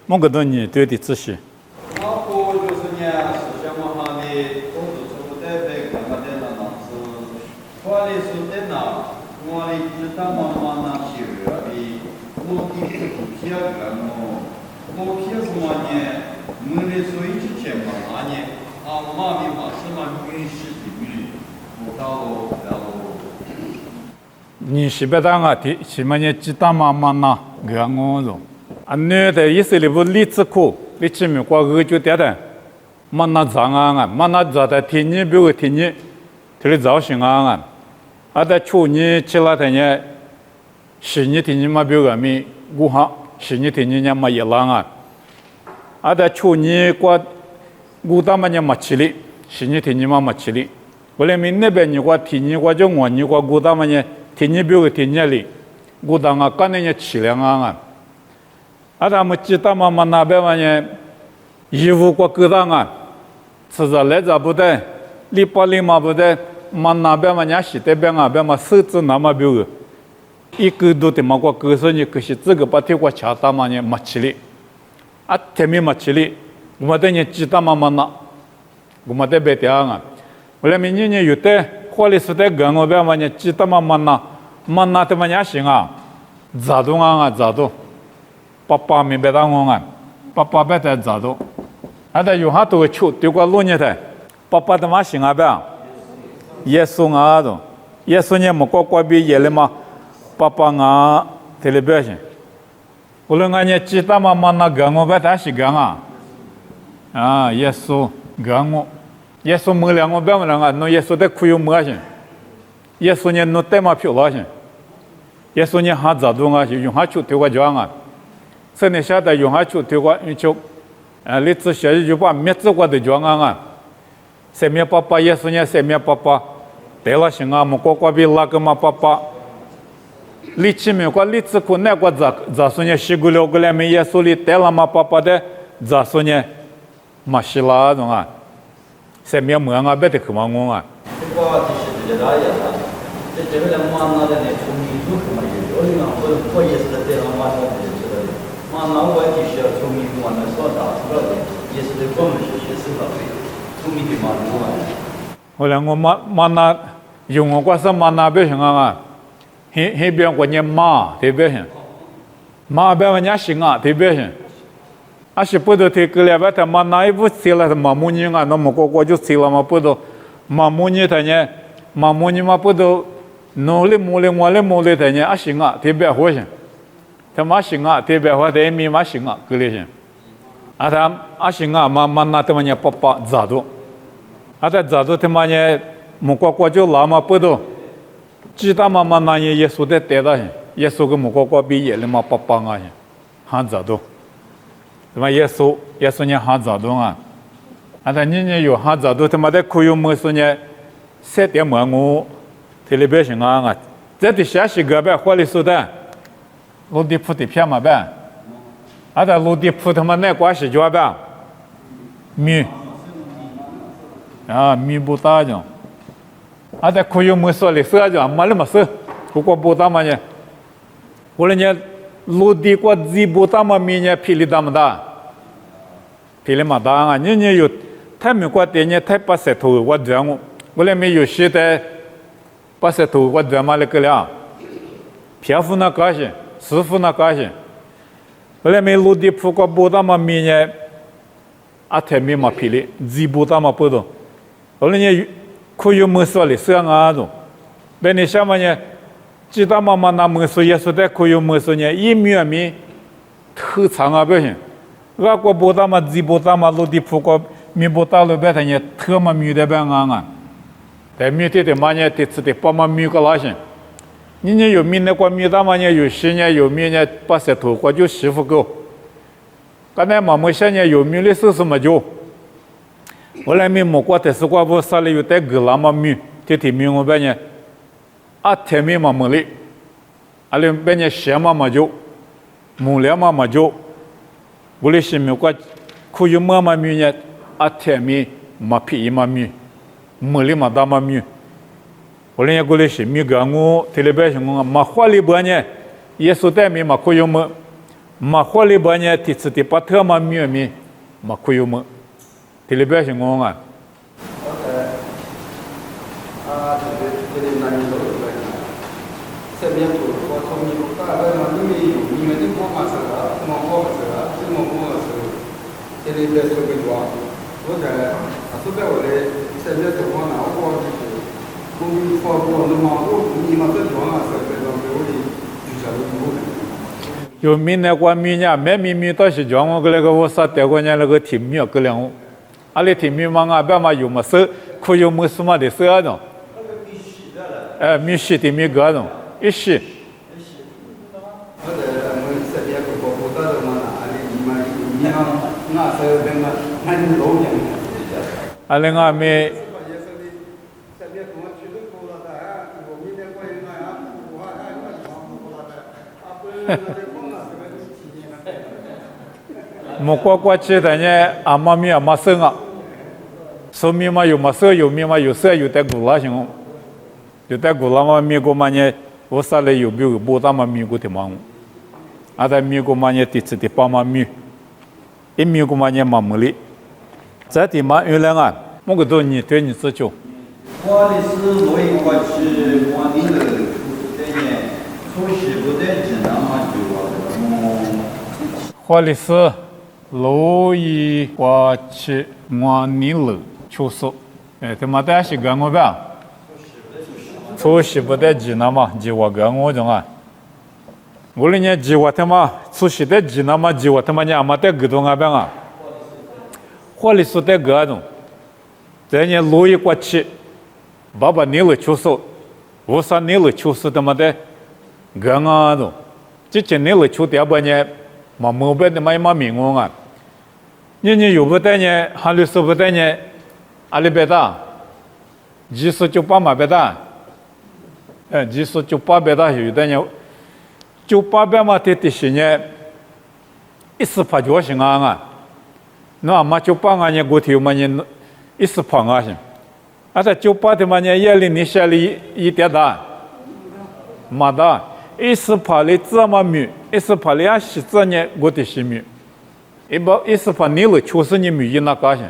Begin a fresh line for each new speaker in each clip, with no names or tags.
某个东西对的仔细。你是不当啊？的，起码你知道妈妈呢？个我咯，啊，你的意思里不理智苦，你起码过个就对的，妈那脏啊，妈那脏的天你不会天你，这里造型啊，啊，在去年起来的呢，是你天你嘛不个咪古哈，是你天你呢嘛一浪啊，啊，在去年过古大嘛呢嘛起哩，是你天你嘛起哩，后来明那边你过天你过就我你过古大嘛呢。天你比如天你里，古当啊，干那些气量啊，啊，他们知道嘛那边嘛呢，衣服过各当啊，吃着来着不得，礼拜里嘛不得，嘛那边嘛呢是这边啊边嘛手指那么比如，一个都得嘛过各说你可是这个把铁过恰当嘛呢没起哩，啊，前面没起哩，我们等你知道嘛那，我们得别点啊，后来明年有的。或者是在跟我边嘛呢，知道嘛那的嘛也行啊，咋动啊咋动，爸爸明白当我啊，爸爸别在咋动，还得有好多球对过路呢的，爸爸的嘛行啊边，耶稣啊都，耶稣呢么过比耶了嘛，爸爸啊这里边行，无论俺呢知道嘛那跟我边在是跟啊，耶稣跟我。耶稣没两个别么两个，那耶稣在苦有么些？耶稣呢，那带嘛漂亮些？耶稣呢，还咋动啊？就用下去丢个脚啊！这你晓得用下去丢个用就，你只学就把灭子过的脚啊！谁灭爸爸耶稣呢？谁灭爸爸？对了行啊，么个比那个嘛爸爸，力气没个力气苦，那个咋说呢？西古了个来没耶稣里带了嘛爸爸的，咋说呢？嘛是啦种啊！谁没么啊？别的可忙我啊！
这个就是这个呀，这个人嘛，那的呢，从民族嘛，有的嘛，我也是在这样嘛，我就是的，嘛，那我就是要从民族嘛，那说大知道的，也是在我们学习到的，从民族嘛，我嘛。
后来我嘛那用我关是嘛那边行啊，那边我念马这边行，马边我念行啊这边行。啊，是不都提个了吧？他妈那一步吃了，他妈母女啊，那么个就吃了嘛，不都妈母女他呢，妈母女嘛不都努力努力我来努力他呢？啊行啊，特别好行，他妈行啊，特别好，他咪嘛行啊，个里行，啊他啊行啊，妈那他妈呢爸爸咋都，啊他咋都他妈呢，么个就拉嘛不都，知道嘛那呢耶稣在带他行，耶稣个么个毕业了嘛爸爸啊行，还咋都。他妈耶稣呢还早动啊，啊他你有还早动，他妈的可有么事呢？7点半我这里边行啊，这的下西个呗，或者是的，陆地铺的片嘛呗，啊他陆地铺他妈那关系就呗，米不大着，啊他可有么事的事就没那么事，不过不大嘛呢，后来呢。陆地过几不大嘛米呢？霹雳大么大？霹雳嘛大啊！你有太没过的呢？太把石头我这样我来没有些的把石头我这嘛那个了，漂浮那高些，师傅那高些。后来没陆地铺过不大嘛米呢？啊，太没嘛霹雳，几不大嘛不多。后来呢，可有么说的这样啊种，那你想嘛呢？知道嘛那么说也是在可有么说呢？一米特长啊不行，那个不大嘛，几不大嘛，陆地铺个米不大了，别他呢特嘛米的边啊，但米的嘛呢，这次的把嘛米个拉行，你呢有米那个米大嘛呢，有些呢有米呢把石头个就师傅够，刚才嘛么些呢有米的是什么就，后来米么过的是过不啥了有带个那么米，这天米我边呢。啊，天米嘛没哩，啊，连别人鞋嘛就，木料嘛就，我哩是没过，可有么米呢？啊，天米嘛皮嘛米，没哩嘛大嘛米，我哩也过哩是米个我，这里边是我嘛花里边呢，也是带米嘛可有么，嘛火里边呢，第次第八特嘛米米，嘛可有么？这里边是我啊。
这边土我从你大概嘛，你们这么嘛是啊，这么好是啊，这么好是，这里边说个话，我在说在我的这边地方呢，我就是公民发过，那么我你嘛这地方啊是这种给我的就晓得不可能。
有明年过明年，没明年到时讲我个那个我啥德国人那个题目个了我，阿里题目嘛啊，别嘛有么事，可有么什么的事啊种，米西的米个种。一些。
我在我们这边不到的嘛，你那时候那个很老年的。
阿另外没。莫过去的呢，阿妈咪阿妈生啊，说咪嘛有么生，有咪嘛有生，有带古拉行，有带古拉嘛咪个嘛呢。我啥来有没有不大嘛米个的嘛？啊，在米个嘛呢，第次的八嘛米，一米个嘛呢嘛没哩。在地嘛原来啊，我个都你对你自救。
我的是我一过去我的那个这年出西部的济南嘛就
我的是路一过去我你了，出手，他妈的是干我吧？出西部的济南嘛，计划个我种啊，我那年计划他妈出西的济南嘛，计划他妈呢，嘛在个东那边啊，火力是在个种，这年路一过去，爸爸你了出手，我说你了出手他妈的个啊种，之前你了出第二年，嘛没别的嘛名额啊，你有不带呢，还有是不带呢，阿里别大，29嘛别大。29别大有的呢，98嘛的些呢，18就行啊，那嘛98啊呢，过去嘛呢18啊行，啊在98的嘛呢，夜里你下里一点大，嘛大，18里这么米，18里啊西这呢过的些米，18你了90你米那个行，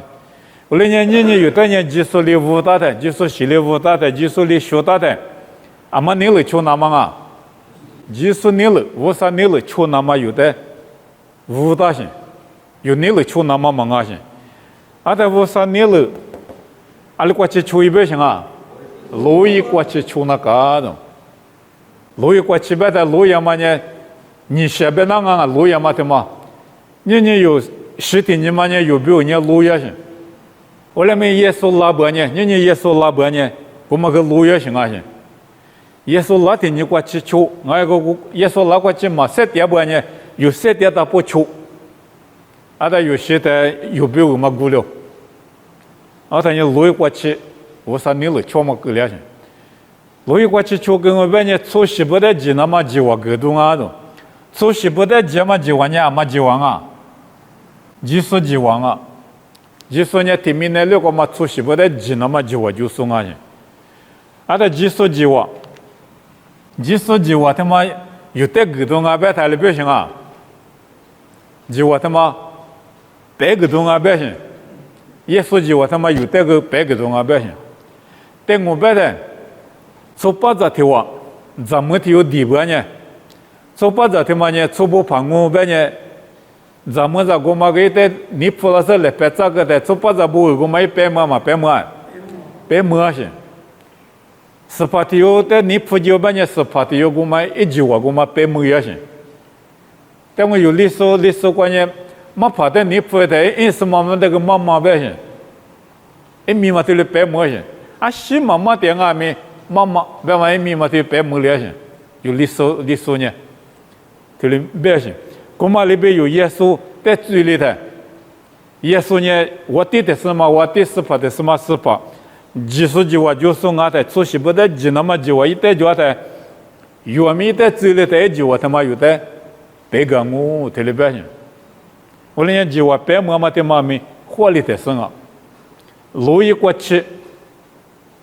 我那年你有的呢，90里5大的，90里5大的，90里10大的。阿妈你了出那么啊，90你了，50你了出那么有的5大些，有你了出那么忙啊些，啊在50你了，阿里过去出一百行啊，路一过去出那个种，路一过去别的路也嘛呢，你下边那个路也嘛的嘛，你有实体你嘛呢有没有呢路也行，我那边耶稣拉伯呢，你耶稣拉伯呢，我们个路也行啊行。耶稣拉天你过去出，我一个耶稣拉过去嘛，7点半呢，有7点到不出，啊，他有些的有没有嘛过了，啊，他你路过去，我说你了出嘛过了些，路过去出跟我问你出西部的济南嘛计划个东啊种，出西部的济嘛计划呢嘛计划啊，技术计划啊，技术呢天明那六个嘛出西部的济南嘛计划就送啊些，啊，他技术计划。技术计划他妈有带个东啊，别台里不行啊。计划他妈白个东啊，不行。耶稣计划他妈有带个白个东啊，不行。但我别的，做八十条啊，咱们有地板呢。做八十条嘛呢，做不盘我别呢，咱们这个嘛个的，你付了是来白这个的，做八十不我嘛一百嘛白行。18条的你付就把你18条我们一句话我们100毛也行，但我有历史观念，没怕的你付的，因是妈妈这个妈妈不行，一米嘛对了100毛行，啊西妈妈点啊咪妈妈别嘛一米嘛对100毛也行，有历史呢，对了不行，我们里边有耶稣在嘴里头，耶稣呢我对的是嘛，我对18的是嘛18。技术计划就是俺在出西部的济南嘛计划一代就在，有米在嘴里头计划他妈有的，别个我特别不行，我那年计划白妈妈的妈咪火力在身啊，路一过去，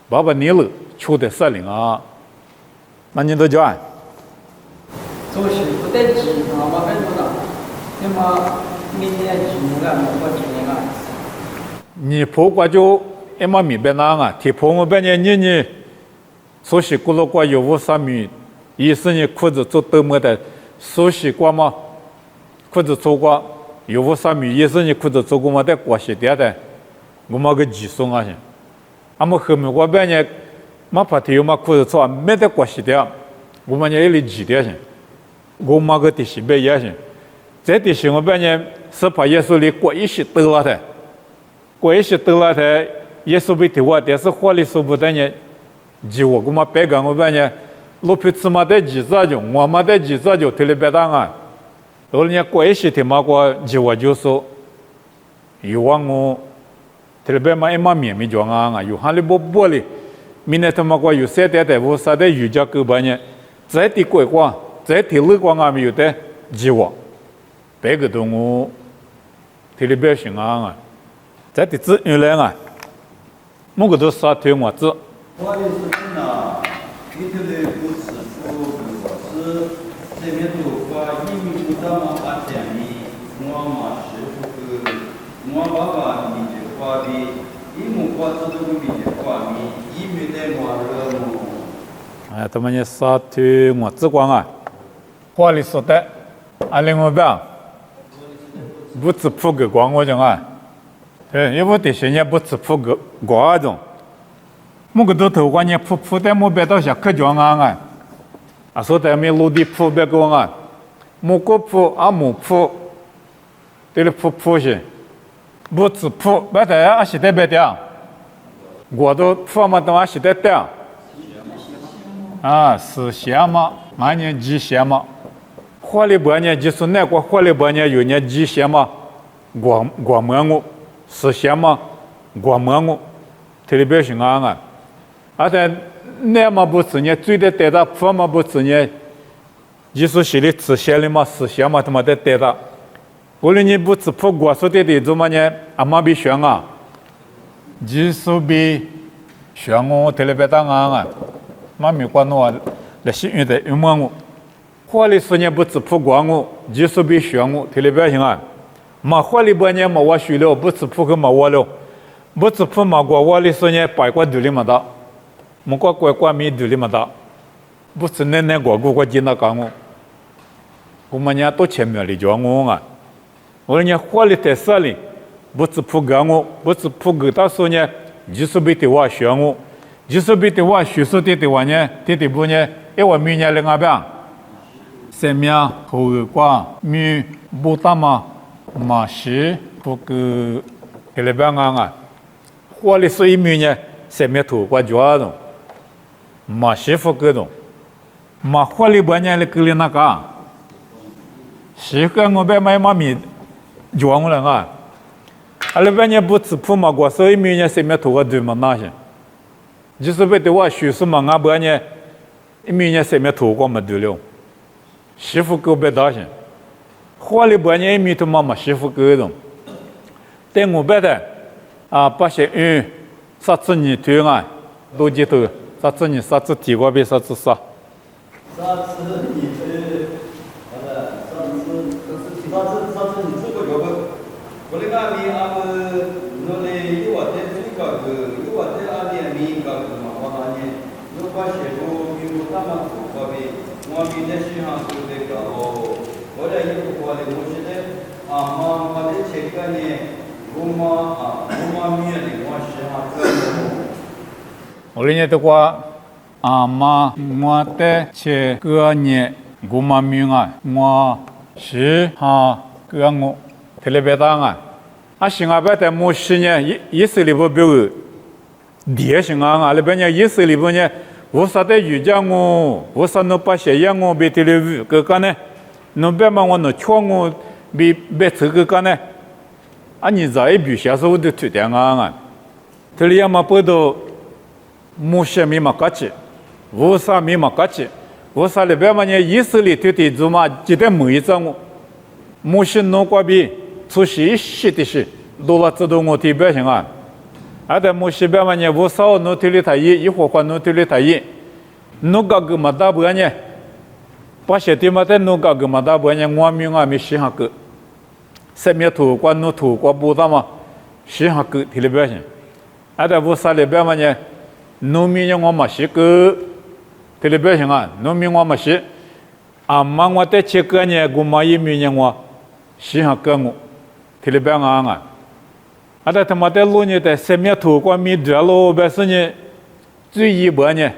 爸爸你了出的设领啊，那你都叫啊？
出西部的济南嘛很多的。
那么明年几年我几年啊？
你婆瓜就一毛米白拿啊，提婆我半年你，所西咕噜瓜有53米，意思你裤子做多么的，所西瓜嘛，裤子做瓜有53米，意思你裤子做过么的瓜些点的，我么个技术啊些，俺们后面我半年，嘛怕提有嘛裤子做没得瓜些点，我们也里几点些，我么个的西北也些，这的西我半年是怕耶稣里瓜一些得了的。过一些得了的，耶稣被提我，但是火力说不得呢，几我嘛白干我半年，路皮子嘛得几十就，我嘛得几十就提了白当啊，后来过一些提嘛过几我就说，有往我提了白嘛一嘛面没装啊，有哈里不玻璃，明天他妈过有三点的我啥的有家狗半年，再提过光，再提路光啊没有的几我，白个东我提了白行啊。在的字原来啊，某个都杀退我字。
我的是呢，一头的不是说是这边都把移民不到嘛发展的，我嘛是不个，我爸爸民族话的，一木话这都民族话的，移民的我了么？
哎，他们也杀退我字光啊，话里说的，另外边不只铺个光我讲啊。因为这些年不吃铺个瓜种，某个都头关年铺的莫别到下客庄啊，说的没陆地铺别个啊，某个铺啊某铺，对了铺些，不吃铺别的啊是得别的，我都铺嘛都啊是得的，啊是咸嘛，俺年鸡咸嘛，花里半年就是那个花里半年有年鸡咸嘛，我们我。是咸嘛？我们我，特别表现啊！而且那么不吃呢，最的带到铺嘛不吃呢，就是心里吃咸的嘛，是咸嘛他妈的带到。无论你不吃铺锅说的怎么呢？阿妈比选啊，就是比选我特别当啊！妈咪管我来幸运的有么我，或者是呢不吃铺锅我，就是比选我特别表现啊！嘛花里半年嘛我学了，不吃铺个嘛我了，不吃铺嘛我里说呢白瓜肚里嘛的，么个乖米肚里嘛的，不吃那我进那讲我们家都前面里叫我啊，我呢花里在啥里，不吃铺个我，不吃铺个他说呢，就是被的我学我，就是被的我学说的话呢，的不呢，因为明年另外边，前面后瓜米不大嘛。马是不个特别办啊，花里是一米呢，上面土瓜抓的，马是不个的，马花里半年的个里那个，是个我别买马米抓我了啊，阿拉半年不吃铺嘛，我所以米呢上面土瓜堆嘛那些，就是为的我学什么啊半年，一米呢上面土瓜嘛堆了，是不个别大些。花里半年米头妈媳妇沟通，但我别的把些啥子你推啊，逻辑头啥子你啥子提过别啥子啥。
啥子你推，啥子你做个叫不？我那个米阿个，那里有话在最高个，有话在阿里米高个嘛，我那里有把些都比如他们做过呗，我米在市场做的高。我这一个过来，我现在我在这个呢，我米的我是
我那年的话，我在这个呢，我米啊，我是个我特别大啊，新加坡的模式呢，以色列不表地形啊，那边呢以色列不呢，我啥的瑜伽我啥能把些养我别特别个呢？侬别嘛，我侬瞧我别这个干呢，你在比下手的推点啊，这里要么不到木些米嘛搞起，乌啥米嘛搞起，乌啥里边嘛呢？以色列推的做嘛，记得每一张我，木些弄过比出息些的些，多了知道我特别行啊，在木些边嘛呢，乌啥侬推的他一会儿侬推的他侬个嘛大不呢？把些地嘛在弄个嘛大不呢，我米没喜欢个，生命土瓜努土瓜不大嘛，西哈个提里边些，阿达不啥里边嘛呢？农民人我嘛是个提里边些啊，农民我嘛是，阿妈我在切个呢，古马一民人我西哈个我提里边啊，阿达他妈在路呢在生命土瓜米着路边是呢，最一般呢，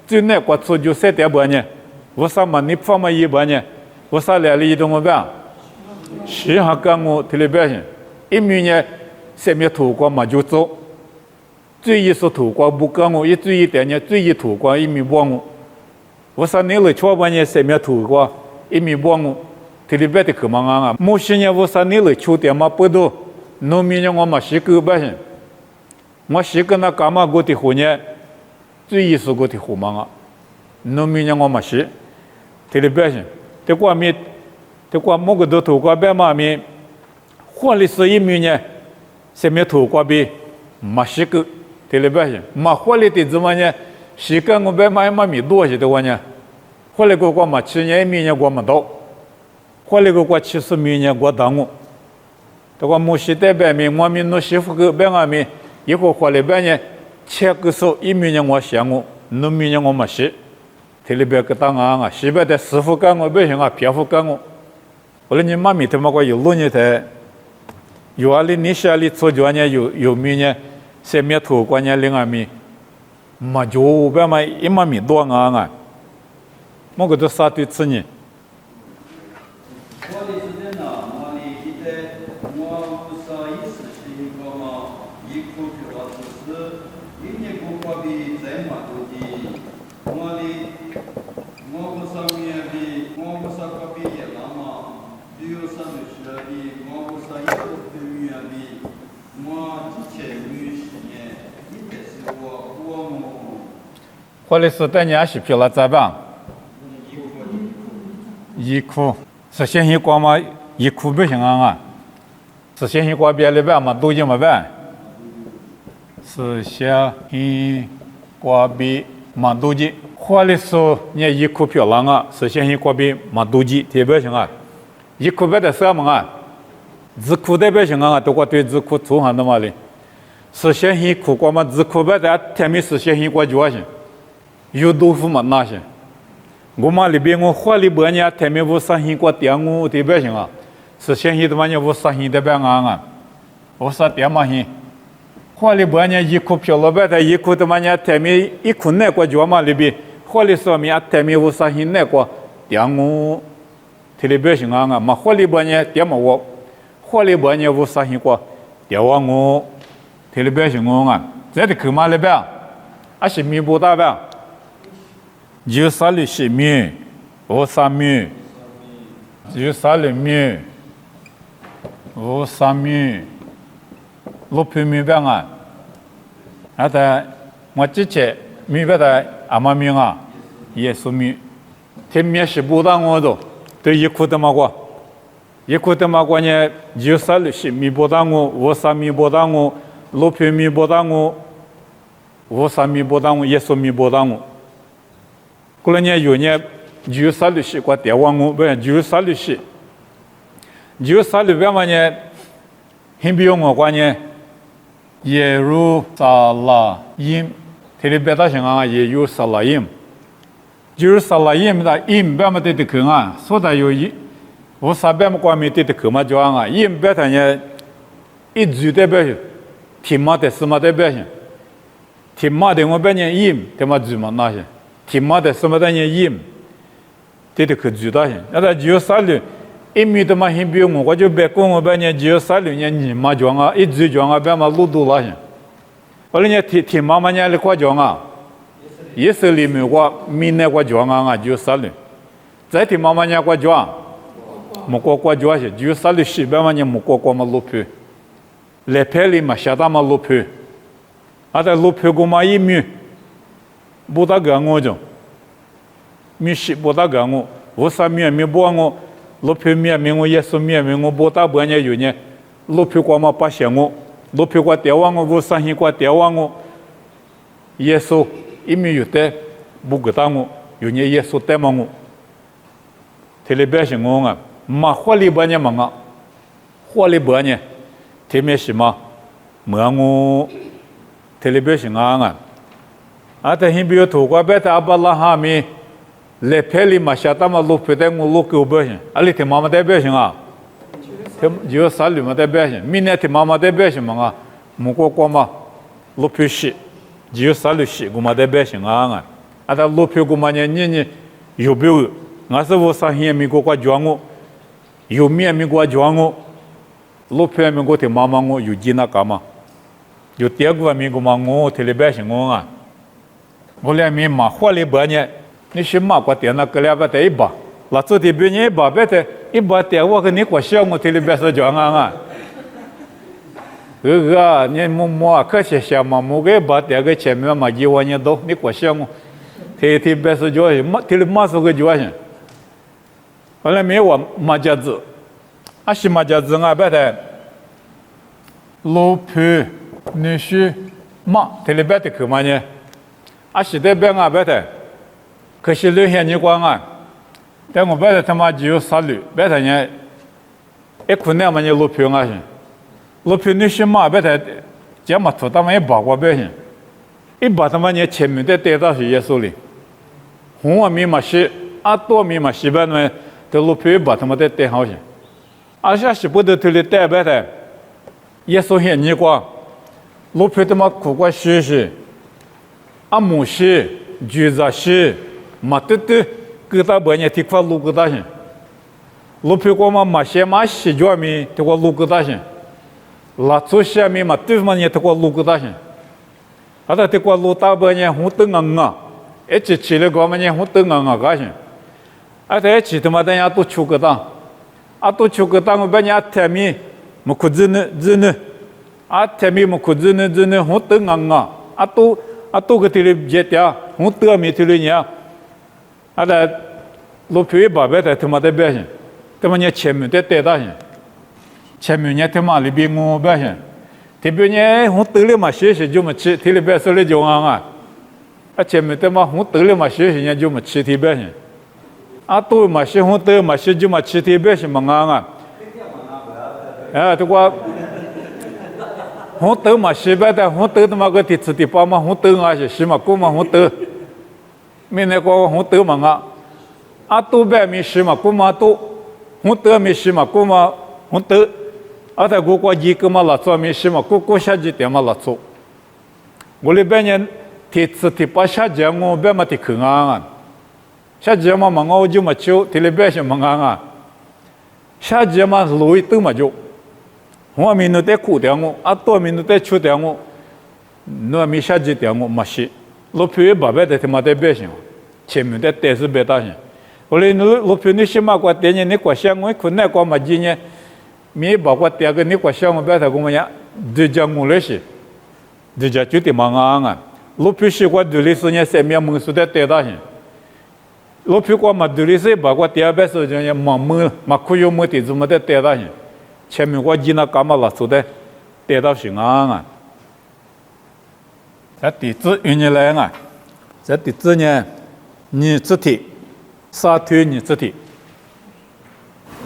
最那个出就塞点般呢，我啥嘛你放嘛一般呢，我啥来了一种么办？西哈个我提里边些，一民呢生命土瓜嘛就走。最一是土瓜不干我，一最一点呢，最一土瓜一米半我。我说你来瞧吧呢，生命土瓜一米半我，提里边的可忙啊！某些呢，我说你来瞧点嘛不多，农民呢我嘛习惯不行，我习惯那干嘛过的活呢？最一是过的活忙啊，农民呢我嘛习，提里边行，这瓜米，这瓜某个都土瓜白嘛米，换的是一米呢，生命土瓜比嘛习惯。提里边些，嘛活里的怎么呢？时间我别买嘛米多些的话呢，活里个我嘛7年米呢我嘛到，活里个我70米呢我当我，这个某些代表米我们弄媳妇个别个米，以后活里边呢切个手1米呢我想我，2米呢我嘛洗，提里边个当啊，西边的师傅干我别行啊，偏傅干我，后来你妈咪他妈个有路呢的，有啊哩你下哩出脚呢有米呢。生命土瓜呢另外米，嘛就别嘛一嘛米多啊，我个都啥对吃呢？
我的是在哪？我的现在我不是意思是一个嘛，一口就话就是一年不花比在嘛多的，我不是面比，我不是个比也那么，比如说就是比，我不是一个比面比，我之前没。
或者是在年是批了咋办？一库是先行光嘛，一库不行啊，是先行光别的办嘛，都这么办？是先行光比嘛都记，或者是你一库漂亮啊，是先行光比嘛都记，特别行啊，一库别的什么啊？字库特别行啊，都过对字库做上的嘛哩。是先行苦瓜嘛，只苦白的，天没是先行瓜就行，有豆腐嘛那些。我嘛里边我花里边呢，天没无先行瓜点我特别行啊，是先行的嘛呢无先行特别啊，我说点嘛行，花里边呢一苦漂了白的，一苦的嘛呢天没一苦那瓜就嘛里边，花里说面天没无先行那瓜点我特别行啊，嘛花里边呢点嘛我，花里边呢无先行瓜点我。提里边行我啊，这的去嘛里边，啊是米不大边，有啥里是米，无啥米，有啥里米，无啥米，路皮米边啊，啊的我之前米边的阿妈米啊，也是米，天米是不大我都，对一库的嘛过，一库的嘛过呢，有啥里是米不大我，无啥米不大我。路皮米不当我，无啥米不当我，耶稣米不当我。过来呢，有呢，有啥律师过电话我，不是有啥律师，有啥律边嘛呢？很比我关呢，耶路撒冷，特别别大像啊，耶路撒冷，耶路撒冷的边嘛得去啊，所以有一，无啥边嘛关没得去嘛就啊，边他呢，一句代表。天马的什么代表性？天马的我本人音，他妈字嘛那些，天马的什么的人音，这得可知道性。那他只有啥哩？一米他妈很比我就别讲我本人只有啥哩人你嘛讲啊，一句讲啊，别嘛路多了性。后来呢天马嘛人来夸讲啊，也是里面我闽南话讲啊，只有啥哩？在天马嘛人夸讲，没夸讲些，只有啥哩西边嘛人没夸嘛路皮。来拍里嘛，下大嘛路皮，啊在路皮过嘛一米，不大个我就，米西不大个我啥米不我，路皮米我也是米我不大不呢有呢，路皮过嘛不想我，路皮过电话我啥西过电话我，耶稣一米有的不给到我，有呢耶稣带嘛我，特别是我啊，嘛花里边呢嘛啊。火里边呢，特别是嘛，门我特别是啊，但是比如土瓜白的阿巴拉哈米，来配里嘛，下他嘛路配的我路够不行，阿里听妈妈代表性啊，就啥里嘛代表性，明年听妈妈代表性嘛啊，木瓜瓜嘛，路配西，就啥里西，我嘛代表性啊，但路配我嘛呢有没有？我是我上线美国过装我，有面美国装我，路配美国听妈妈我有几那干嘛？有第二个美国嘛我特别性我啊。我俩没马火里边呢，你是马过点那个两个的一把，那做的别人一把别的，一把点我跟你过小我特别是讲啊，你摸可些些嘛，摸个把点个前面嘛几万年多，你过小我，特别是讲嘛，特别马是个讲些，后来没我马家子，啊是马家子啊别的，老皮你是马特别的可嘛呢？是在边啊别的，可是留下你光啊，但我别的他妈只有杀戮，别的呢，一困难嘛你路平啊行，路平你是嘛别的，这么土他妈一把过别行，一把他妈你前面的带到是耶稣里，红啊米嘛是，多米嘛是别的，这路平一把他妈的带好行，下是不得推的带别的，耶稣现你光，路平他妈苦过是。木是、橘子是，马得的，给他半夜提块路给他行。路皮过嘛马些马西脚米提块路给他行，拉出下面嘛对嘛也提块路给他行。他提块路大半夜红灯啊，一起起来过嘛也红灯啊个行。他一起他妈等下都出个当，都出个当我半夜天米，么可真呢，天米么可真呢红灯啊，都个提里接掉，红灯没提里呢，路皮把别的他妈的别行，他妈你前面的带到行，前面你他妈里边我别行，特别你红灯里嘛学习就么吃，提里别说里就前面他妈红灯里嘛学习你就么吃提别行，都嘛学红灯嘛学就么吃提别行嘛这个。红灯嘛，西边的红灯他妈个地吃地包嘛，红灯是西嘛，过嘛红灯，没那个红灯嘛都边没西嘛，过嘛都红灯没西嘛，过嘛红灯，在过一个嘛拉错没西嘛，过下几点嘛拉错，我那边人地吃地包下节我边嘛地去下节嘛我就嘛就地里边是嘛下节嘛路一都嘛就。我民都在苦掉我，多民都在出掉我，那没下几掉我没事，路皮把别的他妈在别行，前面的带是别大行，后来路皮你起码过点年你过香我困难过嘛几年，没把过点个你过香我别他讲呀，就讲我那些，就讲就得忙路皮是过独立事业上面门数的带大行，路皮过嘛独立事把过点别事情忙嘛可有么的怎么的带大行。前面我记那干嘛了？做的带到行这地址原来这地址呢，你字体，沙推你字体。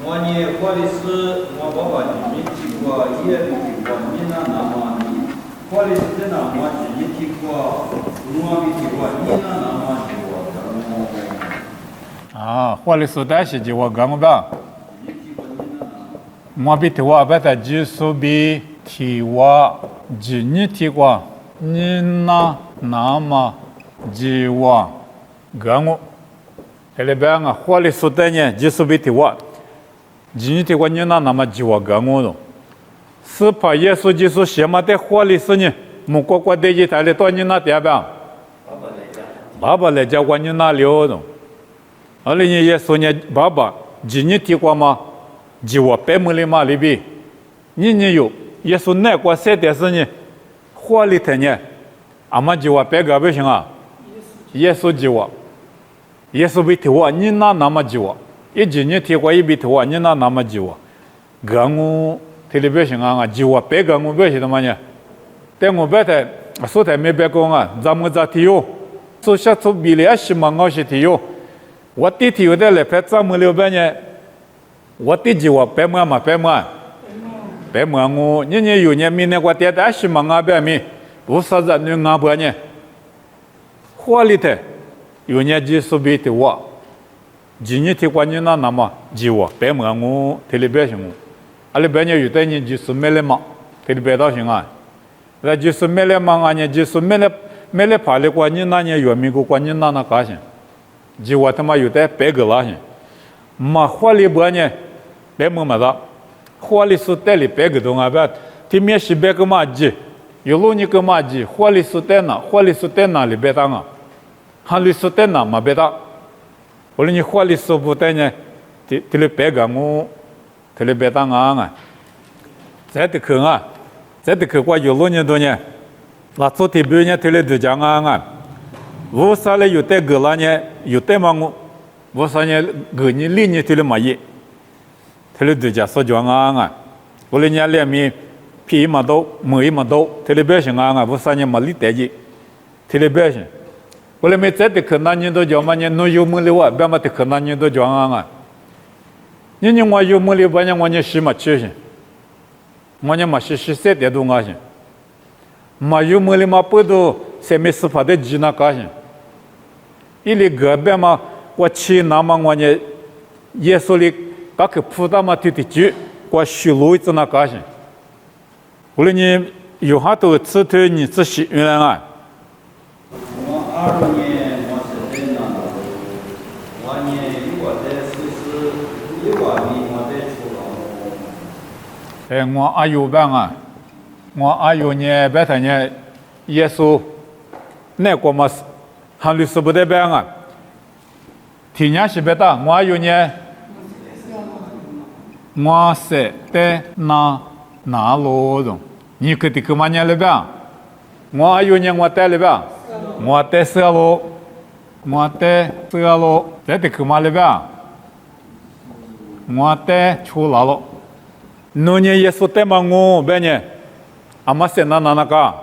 我呢，我的是我爸爸你提过，也提过，你那么你，我的是那么你提过，我没提过，你那么提过，
我的是但是就我讲吧。我比提我别的技术比提我，你提过，你那么提我，讲我，这里边火力数的呢，技术比提我，你提过你那么提我讲我了，是怕耶稣技术什么的火力是呢？木瓜瓜的一台里多你那点吧？爸爸来教过你那了了，而且你耶稣呢，爸爸，你提过吗？就我白木里嘛里边，你有耶稣那过三点是呢，火里头呢，嘛就我白个不行耶稣就我，耶稣比提我，你那么就我，一几年提过一比提我，你那么就我，我提里不行就我白个我不行的嘛呢，但我白的说台没白讲咱们咋提哟，说下次比例是嘛我是提哟，我提有的来拍咱们600年。我第几我白么嘛白么，白么我，人家有年明年过点的是嘛俺白米，不是人女俺白呢，火里头有年几十倍的我，今年的关键那么几我白么我，特别白行我，阿里白年有的人就是没了嘛，特别白到行啊，那就是没了嘛，俺呢就是没了爬的关键那年有米个关键那干行，几我他妈有的白个拉行，嘛火里白呢白么子。火力是带里白个东啊，别，地面是白个马机，有路你个马机，火力是带哪？火力是带哪里白当啊？火力是带哪嘛白当？我说你火力是不带呢？这里白个我，这里白当啊！在的去啊，在的去过有路你多呢，那昨天别人这里都讲啊，为啥嘞有带个了呢？有带嘛我，为啥呢？个你里呢这里没有？这里都讲说讲啊，我们家两米皮嘛多，毛嘛多，这里百姓啊，我三年没理得的，这里百姓，我们在的可能人都讲嘛，人农有没了哇，别嘛的可能人都讲啊，人我有没了，别人我呢是嘛吃些，我呢嘛是7点多啊些，嘛有没了嘛不都3米4的几那干些，一里个别嘛我吃那么我呢耶稣里。các cái phụ ta mà thì chữ qua xử lý cho nó cả gì, vậy nên yêu hát tôi chỉ thấy như chỉ sử dụng là ngay, ngõ ayu bang à, ngõ ayu nhé bé thằng nhé, Giêsu, nè qua mà hành lịch sử bữa bang à, thì nhá chỉ bé ta ngõ ayu nhé. Ngõ sẽ té na lô rồi, như cái thì mà nhớ lấy bao, ngõ ayu nhé ngõ té lấy bao, ngõ té sữa lô, thế thì mà lấy bao, ngõ té chu lá lô, nó nhé Giêsu té mà ngõ bên nhé, ama sẽ na cả,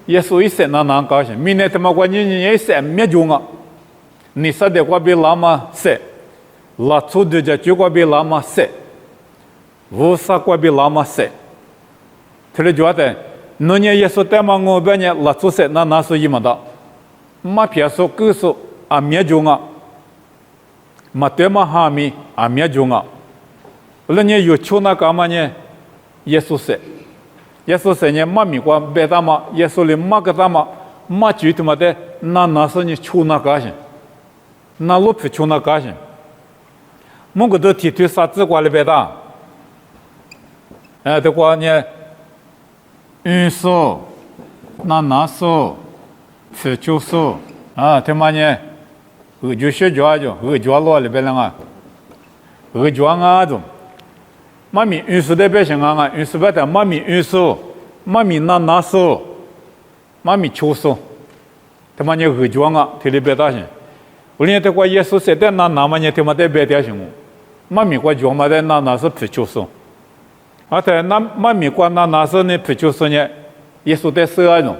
Giêsu ít sẽ na cả chứ, mình này thì mà quan nhé sẽ miết chung à, ni sa để qua bên lama sẽ, là chú đưa ra chú qua bên lama sẽ. Vô sa qua bị lama sẽ, thế là chỗ đấy, nếu như Giêsu tại mà ngô bên nhé là chú sẽ na số gì mà đó, mà phía số cứ số amia chung à, mà tại mà hami amia chung à, là nhé yêu chú na cả mà nhé Giêsu sẽ nhé mà mi qua bên ta mà Giêsu liền mà cái ta mà chú thì mà đấy na số nhé chú na cả gì, na lúc phải chú na cả gì, muốn cái đó thì tôi sát tự qua lại bên ta. Thế qua nhé, số, na số, phải chú số, thế mà nhé, chú sẽ cho chú lo lại bên là chú ngã rồi, mà mình số để bên xem ngã, số bên đó mà mình số, mà mình na số, mà mình chú số, thế mà nhé chú ngã thì để bên đó xem, bây giờ thế qua Giêsu sẽ để na mà nhé thì mà để bên đó xem, mà mình qua chú mà để na số phải chú số. À thế mà mình quan na số này phải chú số nhé, Giêsu để sửa rồi,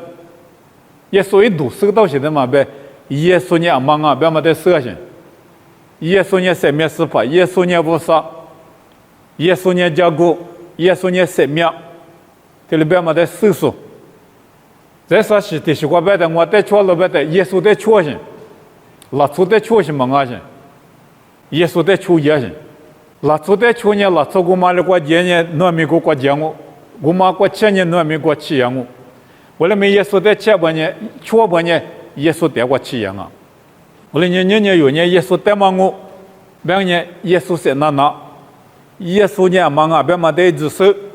Giêsu ít đủ sửa đâu chứ mà bé, Giêsu nhé mang à bé mà để sửa chứ, Giêsu nhé sẽ miết sửa, Giêsu nhé vô sa, Giêsu nhé jago, Giêsu nhé sẽ miết, thì bé mà để sửa số, thế sao thì chỉ qua bé để ngoại để chúa lo bé để Giêsu để chúa chứ, là chúa để chúa chứ mà ngã chứ, Giêsu để chúa chứ. Là chú để chú nhé là chú guma le qua giang nhé nó mi qua giang guma qua chen nhé nó mi qua chi yang vậy là mình Giêsu để che bao nhé chúa bao nhé Giêsu để qua chi yang vậy là nhé yêu nhé Giêsu để mang ngô bên nhé Giêsu sẽ na Giêsu nhé mang à bên mà để giữ sự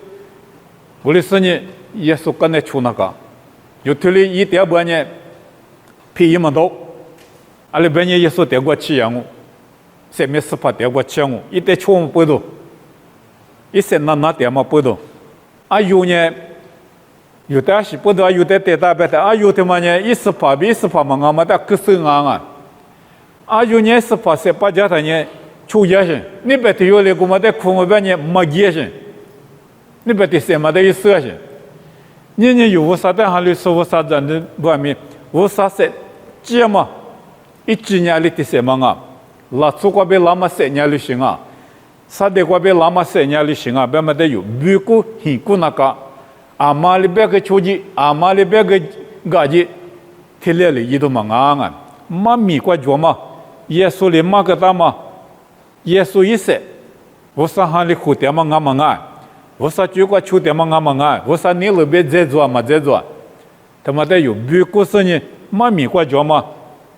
vậy là nhé Giêsu cái này chú na cả yêu thứ lý ít để bao nhé phi mà đâu ale bên nhé Giêsu để qua chi yang sẽ miết sắp để qua chiang, ít để chua một bữa đâu, ít sẽ na để mà bữa đâu, ayu nhé, yêu ta chỉ bữa đâu ayu để ta biết ayu thì mà nhé ít sắp mà ngắm mà ta cứ sự ngang ayu nhé sắp sẽ bắt ra nhé chu giá chứ, ni biết thì yêu lấy cũng mà để không mà biết nhé mà giá chứ, ni biết thì sẽ mà để ít sửa chứ, nhé yêu vô sa để hành lý số vô sa dân đến bữa mi vô sa sẽ chia mà ít chỉ nhá lấy thì sẽ mà ngắm. Là chú qua bên lama sẽ nhà lưu sinh sa de kwa be lama se nya li shinga be ma de yu bu ku hi ku na ka amali be ke choji amali be ke gaji tile li yido manganga ma mi kwa joma yesu le ma ka ta ma yesu ise vosa han li khu te ma nga manga vosa chu kwa chu te ma nga manga vosa ni le be je zwa ma je zwa ta ma de yu bu ku se ni ma mi kwa joma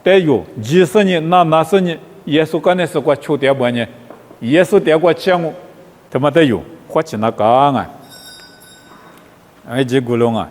te yu ji se ni na se ni yesu ka ne se kwa chu te ba ni yesu te kwa chang ta ma de yu kwa chi na ka nga ai je gu lo nga